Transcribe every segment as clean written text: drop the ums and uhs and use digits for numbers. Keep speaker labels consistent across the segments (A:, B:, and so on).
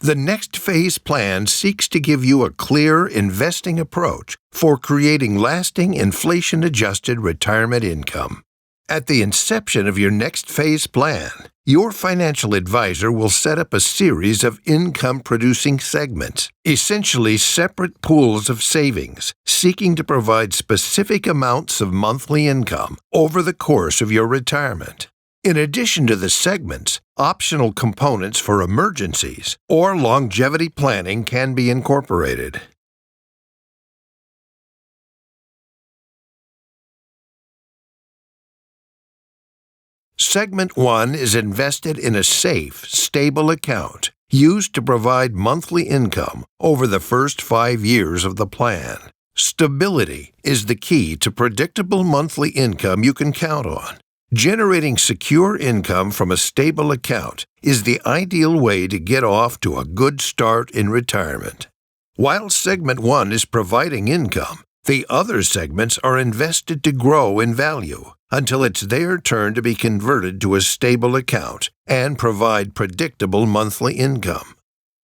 A: The Next Phase plan seeks to give you a clear investing approach for creating lasting inflation-adjusted retirement income. At the inception of your Next Phase plan, your financial advisor will set up a series of income-producing segments, essentially separate pools of savings, seeking to provide specific amounts of monthly income over the course of your retirement. In addition to the segments, optional components for emergencies or longevity planning can be incorporated. Segment 1 is invested in a safe, stable account used to provide monthly income over the first 5 years of the plan. Stability is the key to predictable monthly income you can count on. Generating secure income from a stable account is the ideal way to get off to a good start in retirement. While Segment 1 is providing income, the other segments are invested to grow in value until it's their turn to be converted to a stable account and provide predictable monthly income.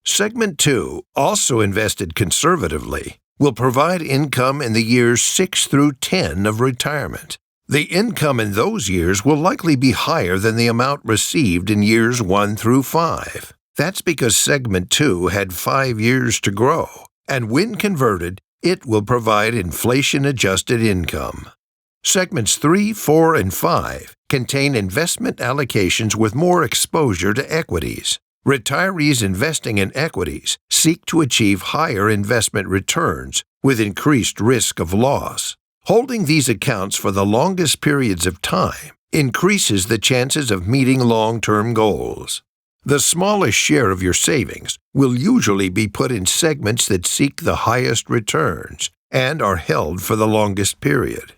A: Segment 2, also invested conservatively, will provide income in the years 6 through 10 of retirement. The income in those years will likely be higher than the amount received in years 1 through 5. That's because Segment 2 had 5 years to grow, and when converted, it will provide inflation-adjusted income. Segments 3, 4, and 5 contain investment allocations with more exposure to equities. Retirees investing in equities seek to achieve higher investment returns with increased risk of loss. Holding these accounts for the longest periods of time increases the chances of meeting long-term goals. The smallest share of your savings will usually be put in segments that seek the highest returns and are held for the longest period.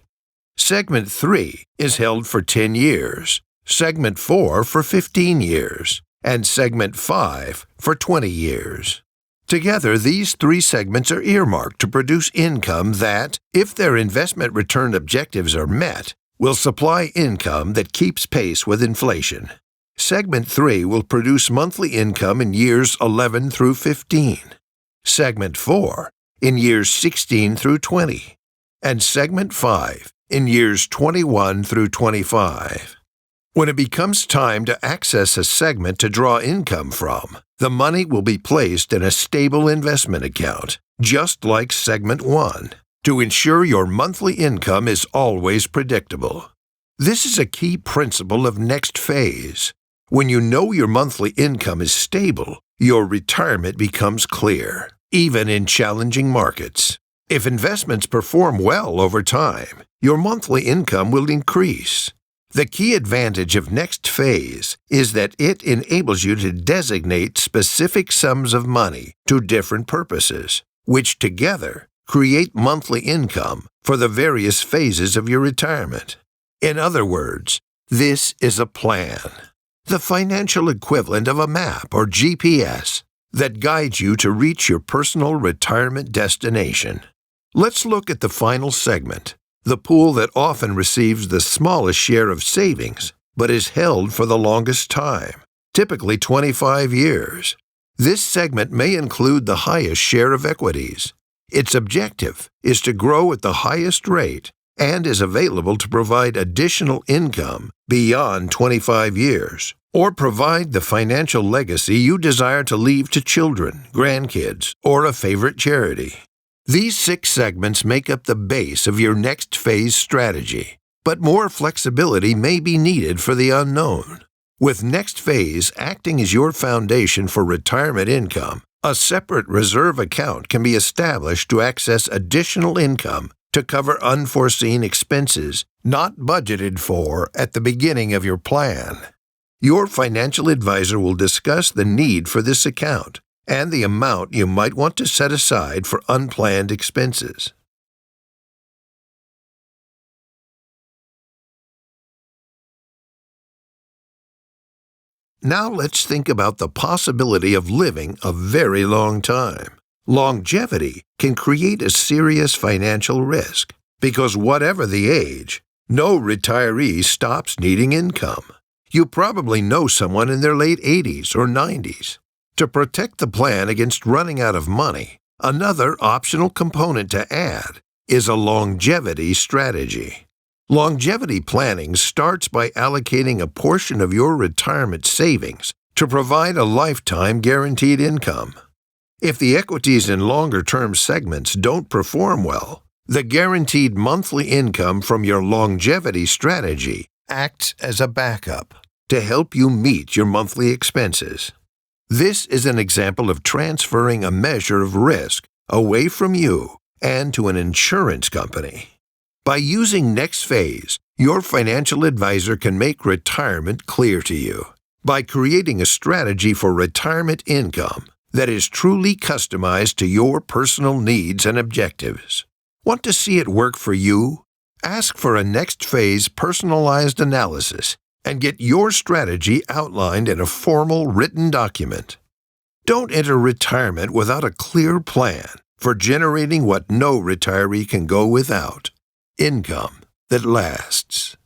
A: Segment 3 is held for 10 years, Segment 4 for 15 years, and Segment 5 for 20 years. Together, these 3 segments are earmarked to produce income that, if their investment return objectives are met, will supply income that keeps pace with inflation. Segment 3 will produce monthly income in years 11 through 15, Segment 4 in years 16 through 20, and Segment 5 in years 21 through 25. When it becomes time to access a segment to draw income from, the money will be placed in a stable investment account, just like Segment 1, to ensure your monthly income is always predictable. This is a key principle of Next Phase. When you know your monthly income is stable, your retirement becomes clear, even in challenging markets. If investments perform well over time, your monthly income will increase. The key advantage of Next Phase is that it enables you to designate specific sums of money to different purposes, which together create monthly income for the various phases of your retirement. In other words, this is a plan, the financial equivalent of a map or GPS that guides you to reach your personal retirement destination. Let's look at the final segment, the pool that often receives the smallest share of savings, but is held for the longest time, typically 25 years. This segment may include the highest share of equities. Its objective is to grow at the highest rate and is available to provide additional income beyond 25 years, or provide the financial legacy you desire to leave to children, grandkids, or a favorite charity. These 6 segments make up the base of your Next Phase strategy, but more flexibility may be needed for the unknown. With Next Phase acting as your foundation for retirement income, a separate reserve account can be established to access additional income to cover unforeseen expenses not budgeted for at the beginning of your plan. Your financial advisor will discuss the need for this account and the amount you might want to set aside for unplanned expenses. Now let's think about the possibility of living a very long time. Longevity can create a serious financial risk because whatever the age, no retiree stops needing income. You probably know someone in their late 80s or 90s. To protect the plan against running out of money, another optional component to add is a longevity strategy. Longevity planning starts by allocating a portion of your retirement savings to provide a lifetime guaranteed income. If the equities in longer-term segments don't perform well, the guaranteed monthly income from your longevity strategy acts as a backup to help you meet your monthly expenses. This is an example of transferring a measure of risk away from you and to an insurance company. By using nextphase, your financial advisor can make retirement clear to you by creating a strategy for retirement income that is truly customized to your personal needs and objectives. Want to see it work for you? Ask for a nextphase personalized analysis and get your strategy outlined in a formal written document. Don't enter retirement without a clear plan for generating what no retiree can go without: income that lasts.